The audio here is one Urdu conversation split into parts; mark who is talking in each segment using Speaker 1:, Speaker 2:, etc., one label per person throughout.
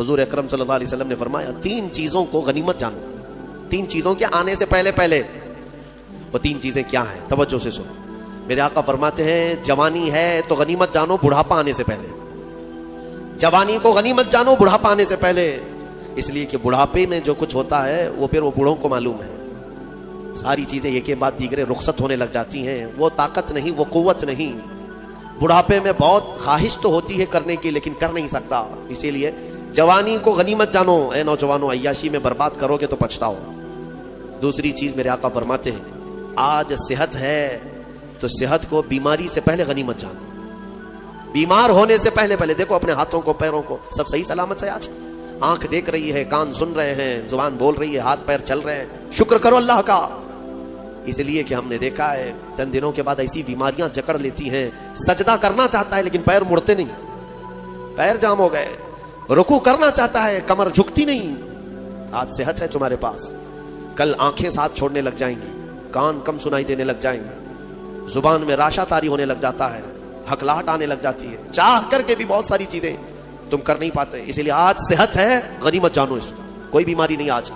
Speaker 1: حضور اکرم صلی اللہ علیہ وسلم نے فرمایا 3 چیزوں کو غنیمت جانو. 3 چیزوں کے آنے سے پہلے وہ 3 چیزیں کیا ہیں؟ توجہ سے سنو. میرے آقا فرماتے ہیں جوانی ہے تو غنیمت جانو بڑھاپا آنے سے پہلے. جوانی کو غنیمت جانو بڑھاپا آنے سے پہلے، اس لیے کہ بڑھاپے میں جو کچھ ہوتا ہے وہ پھر وہ بوڑھوں کو معلوم ہے. ساری چیزیں ایک کے بعد دیگرے رخصت ہونے لگ جاتی ہیں. وہ طاقت نہیں، وہ قوت نہیں. بڑھاپے میں بہت خواہش تو ہوتی ہے کرنے کی لیکن کر نہیں سکتا. اسی لیے جوانی کو غنیمت جانو. اے نوجوانوں، عیاشی میں برباد کرو گے تو پچھتاؤ. دوسری چیز میرے آقا فرماتے ہیں آج صحت ہے تو صحت کو بیماری سے پہلے غنیمت جانو. بیمار ہونے سے پہلے دیکھو اپنے ہاتھوں کو، پیروں کو، سب صحیح سلامت ہے. آج آنکھ دیکھ رہی ہے، کان سن رہے ہیں، زبان بول رہی ہے، ہاتھ پیر چل رہے ہیں. شکر کرو اللہ کا. اس لیے کہ ہم نے دیکھا ہے چند دنوں کے بعد ایسی بیماریاں جکڑ لیتی ہیں، سجدہ کرنا چاہتا ہے لیکن پیر مڑتے نہیں، پیر جام ہو گئے. رکوع کرنا چاہتا ہے، کمر جھکتی نہیں. آج صحت ہے تمہارے پاس، کل آنکھیں ساتھ چھوڑنے لگ جائیں گی، کان کم سنائی دینے لگ جائیں گے، زبان میں راشا تاری ہونے لگ جاتا ہے، ہکلاہٹ آنے لگ جاتی ہے. چاہ کر کے بھی بہت ساری چیزیں تم کر نہیں پاتے. اسی لیے آج صحت ہے، غنیمت جانو. اس کو کوئی بیماری نہیں. آج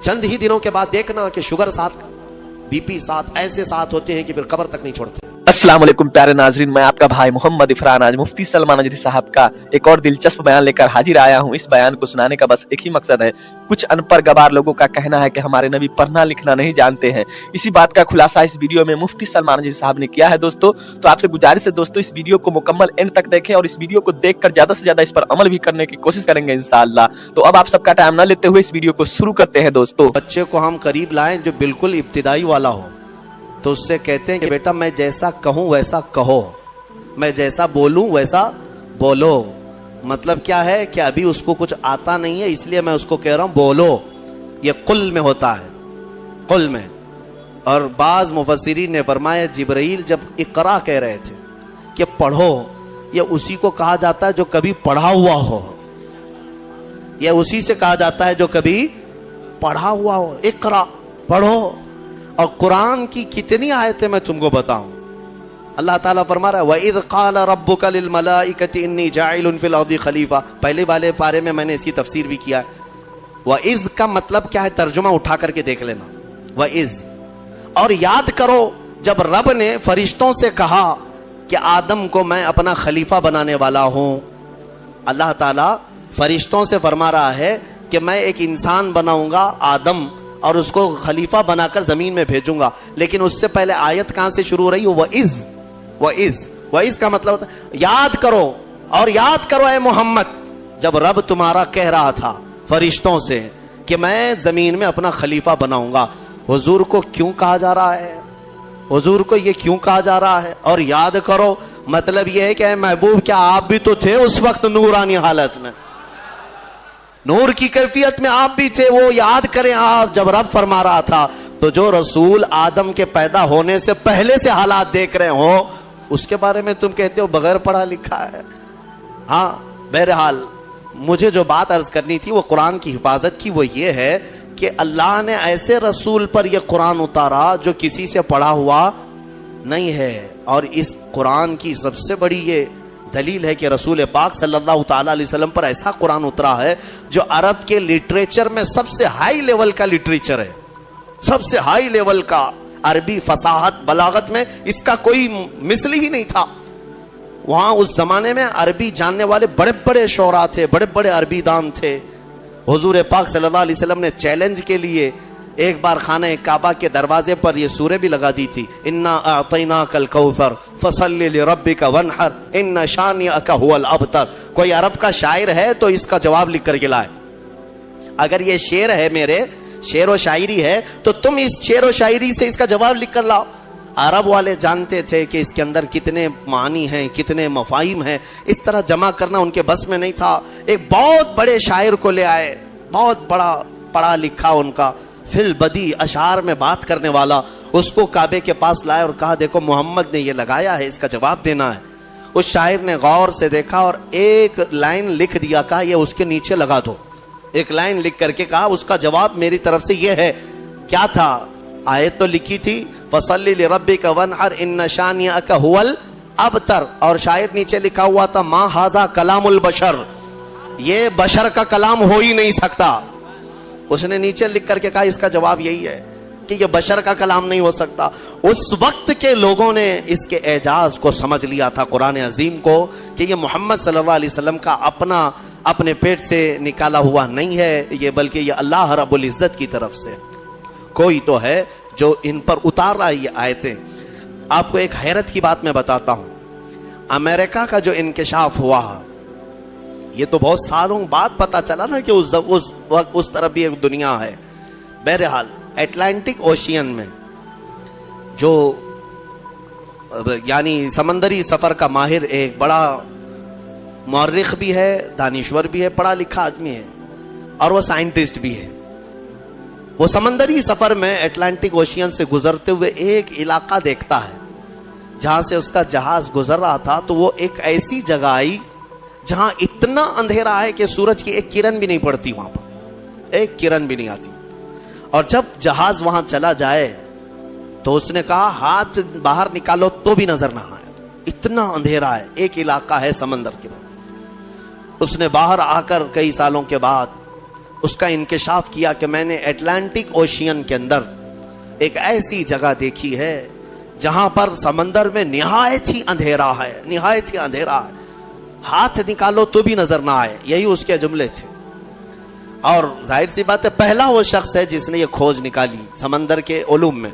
Speaker 1: چند ہی دنوں کے بعد دیکھنا کہ شوگر ساتھ، بی پی ساتھ، ایسے ساتھ ہوتے ہیں کہ پھر قبر تک نہیں چھوڑتے.
Speaker 2: السلام علیکم پیارے ناظرین، میں آپ کا بھائی محمد عفران آج مفتی سلمان نجری صاحب کا ایک اور دلچسپ بیان لے کر حاضر آیا ہوں. اس بیان کو سنانے کا بس ایک ہی مقصد ہے. کچھ ان پڑھ گوار لوگوں کا کہنا ہے کہ ہمارے نبی پڑھنا لکھنا نہیں جانتے ہیں. اسی بات کا خلاصہ اس ویڈیو میں مفتی سلمان نجری صاحب نے کیا ہے. دوستو تو آپ سے گزارش ہے دوستو اس ویڈیو کو مکمل اینڈ تک دیکھیں اور اس ویڈیو کو دیکھ کر زیادہ سے زیادہ اس پر عمل بھی کرنے کی کوشش کریں گے انشاءاللہ. تو اب آپ سب کا ٹائم نہ لیتے ہوئے اس ویڈیو کو شروع کرتے ہیں. دوستو
Speaker 1: بچے کو ہم قریب لائیں جو بالکل ابتدائی والا ہو تو اس سے کہتے ہیں کہ بیٹا میں جیسا کہوں ویسا کہو، میں جیسا بولوں ویسا بولو. مطلب کیا ہے کہ ابھی اس کو کچھ آتا نہیں ہے اس لیے میں اس کو کہہ رہا ہوں بولو. یہ قل میں ہوتا ہے، قل میں. اور بعض مفسرین نے فرمایا جبرائیل جب اقرا کہہ رہے تھے کہ پڑھو، یہ اسی کو کہا جاتا ہے جو کبھی پڑھا ہوا ہو. یہ اسی سے کہا جاتا ہے جو کبھی پڑھا ہوا ہو. اقرا، پڑھو. اور قرآن کی کتنی آیتیں میں تم کو بتاؤں. اللہ تعالیٰ فرما رہا ہے وَإِذْ قَالَ رَبُّكَ لِلْمَلَائِكَةِ إِنِّي جَاعِلٌ فِي الْأَرْضِ خَلِيفَةً. پہلے والے پارے میں نے اس کی تفسیر بھی کیا ہے. وَإِذْ کا مطلب کیا ہے؟ ترجمہ اٹھا کر کے دیکھ لینا. وَإِذْ، اور یاد کرو جب رب نے فرشتوں سے کہا کہ آدم کو میں اپنا خلیفہ بنانے والا ہوں. اللہ تعالیٰ فرشتوں سے فرما رہا ہے کہ میں ایک انسان بناؤں گا آدم اور اس کو خلیفہ بنا کر زمین میں بھیجوں گا. لیکن اس سے پہلے آیت کہاں سے شروع ہو رہی ہے؟ وَإِذْ کا مطلب ہوتا ہے یاد کرو. اور یاد کرو اے محمد جب رب تمہارا کہہ رہا تھا فرشتوں سے کہ میں زمین میں اپنا خلیفہ بناؤں گا. حضور کو کیوں کہا جا رہا ہے؟ حضور کو یہ کیوں کہا جا رہا ہے؟ اور یاد کرو مطلب یہ ہے کہ اے محبوب کیا آپ بھی تو تھے اس وقت نورانی حالت میں، نور کی کیفیت میں آپ بھی تھے. وہ یاد کریں آپ جب رب فرما رہا تھا. تو جو رسول آدم کے پیدا ہونے سے پہلے سے حالات دیکھ رہے ہوں اس کے بارے میں تم کہتے ہو بغیر پڑھا لکھا ہے. ہاں بہرحال مجھے جو بات عرض کرنی تھی وہ قرآن کی حفاظت کی، وہ یہ ہے کہ اللہ نے ایسے رسول پر یہ قرآن اتارا جو کسی سے پڑھا ہوا نہیں ہے. اور اس قرآن کی سب سے بڑی یہ دلیل ہے کہ رسول پاک صلی اللہ تعالی علیہ وسلم پر ایسا قرآن اترا ہے جو عرب کے لٹریچر میں سب سے ہائی لیول کا لٹریچر ہے، سب سے ہائی لیول کا. عربی فصاحت بلاغت میں اس کا کوئی مثل ہی نہیں تھا. وہاں اس زمانے میں عربی جاننے والے بڑے بڑے شعراء تھے، بڑے بڑے عربی دان تھے. حضور پاک صلی اللہ علیہ وسلم نے چیلنج کے لیے ایک بار خانہ کعبہ کے دروازے پر یہ سورہ بھی لگا دی تھی، انا اعطیناک الکوثر فصلی لربک وانحر ان شانئک هو الابتر. کوئی عرب کا شاعر ہے تو اس کا جواب لکھ کر کے لائے. اگر یہ شعر ہے، میرے شعر و شاعری ہے، تو تم اس شعر و شاعری سے اس کا جواب لکھ کر لاؤ. عرب والے جانتے تھے کہ اس کے اندر کتنے معنی ہیں، کتنے مفاہیم ہیں. اس طرح جمع کرنا ان کے بس میں نہیں تھا. ایک بہت بڑے شاعر کو لے آئے، بہت بڑا پڑھا لکھا ان کا فی البدی اشعار میں بات کرنے والا. اس کو کعبے کے پاس لائے اور کہا دیکھو محمد نے یہ لگایا ہے، اس کا جواب دینا ہے. اس شاعر نے غور سے دیکھا اور ایک لائن لکھ دیا، کہا یہ اس کے نیچے لگا دو. ایک لائن لکھ کر کے کہا اس کا جواب میری طرف سے یہ ہے. کیا تھا؟ آیت تو لکھی تھی فصلی لربک وانحر ان شانئک هو الابتر، اور شاعر نیچے لکھا ہوا تھا ما ھذا کلام البشر، یہ بشر کا کلام ہو ہی نہیں سکتا. اس نے نیچے لکھ کر کے کہا اس کا جواب یہی ہے کہ یہ بشر کا کلام نہیں ہو سکتا. اس وقت کے لوگوں نے اس کے اعجاز کو سمجھ لیا تھا قرآن عظیم کو کہ یہ محمد صلی اللہ علیہ وسلم کا اپنے پیٹ سے نکالا ہوا نہیں ہے یہ، بلکہ یہ اللہ رب العزت کی طرف سے کوئی تو ہے جو ان پر اتار رہا ہے یہ آیتیں. آپ کو ایک حیرت کی بات میں بتاتا ہوں. امریکہ کا جو انکشاف ہوا یہ تو بہت سالوں بعد پتا چلا نا کہ اس طرف بھی ایک دنیا ہے. بہرحال اٹلانٹک اوشین میں جو یعنی سمندری سفر کا ماہر ایک بڑا مورخ بھی ہے، دانشور بھی ہے، پڑھا لکھا آدمی ہے اور وہ سائنٹسٹ بھی ہے. وہ سمندری سفر میں اٹلانٹک اوشین سے گزرتے ہوئے ایک علاقہ دیکھتا ہے جہاں سے اس کا جہاز گزر رہا تھا. تو وہ ایک ایسی جگہ آئی جہاں اتنا اندھیرا ہے کہ سورج کی ایک کرن بھی نہیں پڑتی، وہاں پر ایک کرن بھی نہیں آتی. اور جب جہاز وہاں چلا جائے تو اس نے کہا ہاتھ باہر نکالو تو بھی نظر نہ آئے، اتنا اندھیرا ہے. ایک علاقہ ہے سمندر کے بعد. اس نے باہر آ کر کئی سالوں کے بعد اس کا انکشاف کیا کہ میں نے اٹلانٹک اوشین کے اندر ایک ایسی جگہ دیکھی ہے جہاں پر سمندر میں نہایت ہی اندھیرا ہے، نہایت ہی اندھیرا ہے، ہاتھ نکالو تو بھی نظر نہ آئے. یہی اس کے جملے تھے. اور ظاہر سی بات ہے پہلا وہ شخص ہے جس نے یہ کھوج نکالی سمندر کے علوم میں.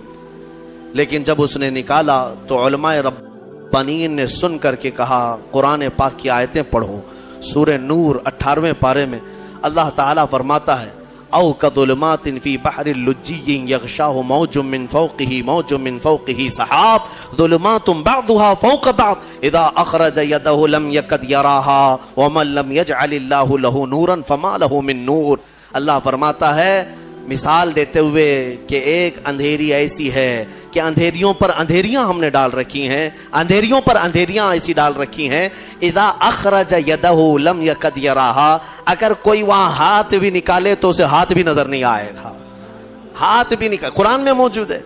Speaker 1: لیکن جب اس نے نکالا تو علماء ربانیین نے سن کر کے کہا قرآن پاک کی آیتیں پڑھو. سورہ نور 18ویں پارے میں اللہ تعالیٰ فرماتا ہے او کظلمات فی بحر اللجی یغشاہ موج من فوقہ موج من فوقہ سحاب ظلمات بعضها فوق بعض اذا اخرج یدہ لم یکد یراہا ومن لم یجعل اللہ لہ نورا فما لہ من نور. اللہ فرماتا ہے مثال دیتے ہوئے کہ ایک اندھیری ایسی ہے کہ اندھیریوں پر اندھیریاں ہم نے ڈال رکھی ہیں، اندھیریوں پر اندھیریاں ایسی ڈال رکھی ہیں اذا اخرج یدہ لم یکد یراہا، اگر کوئی وہاں ہاتھ بھی نکالے تو اسے ہاتھ بھی نظر نہیں آئے گا. ہاتھ بھی نکال قرآن میں موجود ہے.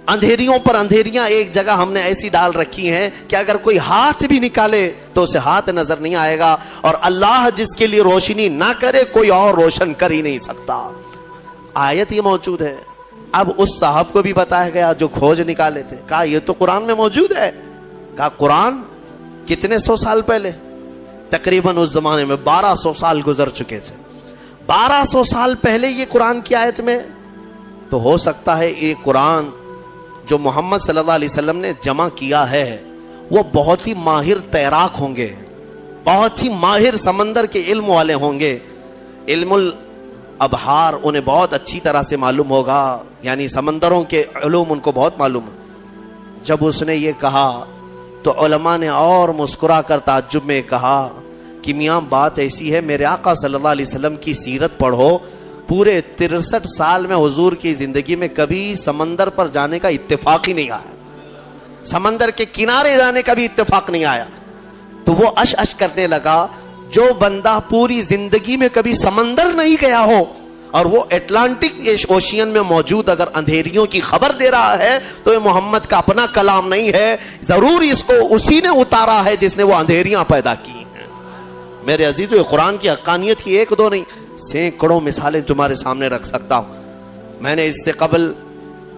Speaker 1: اندھیریوں پر اندھیریاں ایک جگہ ہم نے ایسی ڈال رکھی ہیں کہ اگر کوئی ہاتھ بھی نکالے تو اسے ہاتھ نظر نہیں آئے گا. اور اللہ جس کے لیے روشنی نہ کرے کوئی اور روشن کر ہی نہیں سکتا. آیت یہ موجود ہے. اب اس صاحب کو بھی بتایا گیا جو کھوج نکالے تھے، کہا یہ تو قرآن میں موجود ہے. کہا قرآن کتنے سو سال پہلے؟ تقریباً اس زمانے میں 1200 سال گزر چکے تھے. 1200 سال پہلے یہ قرآن کی آیت میں. تو ہو سکتا ہے یہ قرآن جو محمد صلی اللہ علیہ وسلم نے جمع کیا ہے وہ بہت ہی ماہر تیراک ہوں گے، بہت ہی ماہر سمندر کے علم والے ہوں گے. علم ابحار انہیں بہت اچھی طرح سے معلوم ہوگا، یعنی سمندروں کے علوم ان کو بہت معلوم ہے. جب اس نے یہ کہا تو علماء نے اور مسکرا کر تعجب میں کہا کہ میاں بات ایسی ہے، میرے آقا صلی اللہ علیہ وسلم کی سیرت پڑھو. پورے 63 سال میں حضور کی زندگی میں کبھی سمندر پر جانے کا اتفاق ہی نہیں آیا، سمندر کے کنارے جانے کا بھی اتفاق نہیں آیا. تو وہ اش کرنے لگا جو بندہ پوری زندگی میں کبھی سمندر نہیں گیا ہو اور وہ اٹلانٹک اوشین میں موجود اگر اندھیریوں کی خبر دے رہا ہے تو یہ محمد کا اپنا کلام نہیں ہے، ضرور اس کو اسی نے اتارا ہے جس نے وہ اندھیریاں پیدا کی ہیں. میرے عزیزو، یہ قرآن کی حقانیت کی ایک دو نہیں سینکڑوں مثالیں تمہارے سامنے رکھ سکتا ہوں. میں نے اس سے قبل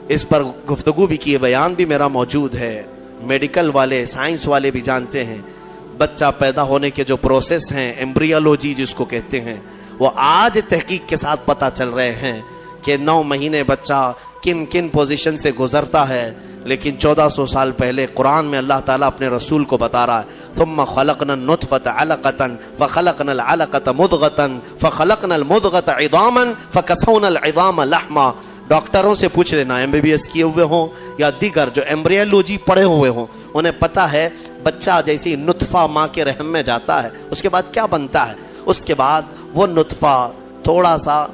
Speaker 1: اس پر گفتگو بھی کی، بیان بھی میرا موجود ہے. میڈیکل والے سائنس والے بھی جانتے ہیں بچہ پیدا ہونے کے جو پروسیس ہیں، ایمبریولوجی جس کو کہتے ہیں، وہ آج تحقیق کے ساتھ پتہ چل رہے ہیں کہ 9 مہینے بچہ کن کن پوزیشن سے گزرتا ہے. لیکن 1400 سال پہلے قرآن میں اللہ تعالیٰ اپنے رسول کو بتا رہا ہے ثم خلقنا النطفة علقة فخلقنا العلقة مضغة فخلقنا المضغة عظاما فكسونا العظام لحما. ڈاکٹروں سے پوچھ لینا، MBBS کیے ہوئے ہوں یا دیگر جو ایمبریولوجی پڑھے ہوئے ہوں، انہیں پتا ہے بچہ جیسے نطفہ ماں کے رحم میں جاتا ہے اس کے بعد کیا بنتا ہے. اس کے بعد وہ نطفہ تھوڑا سا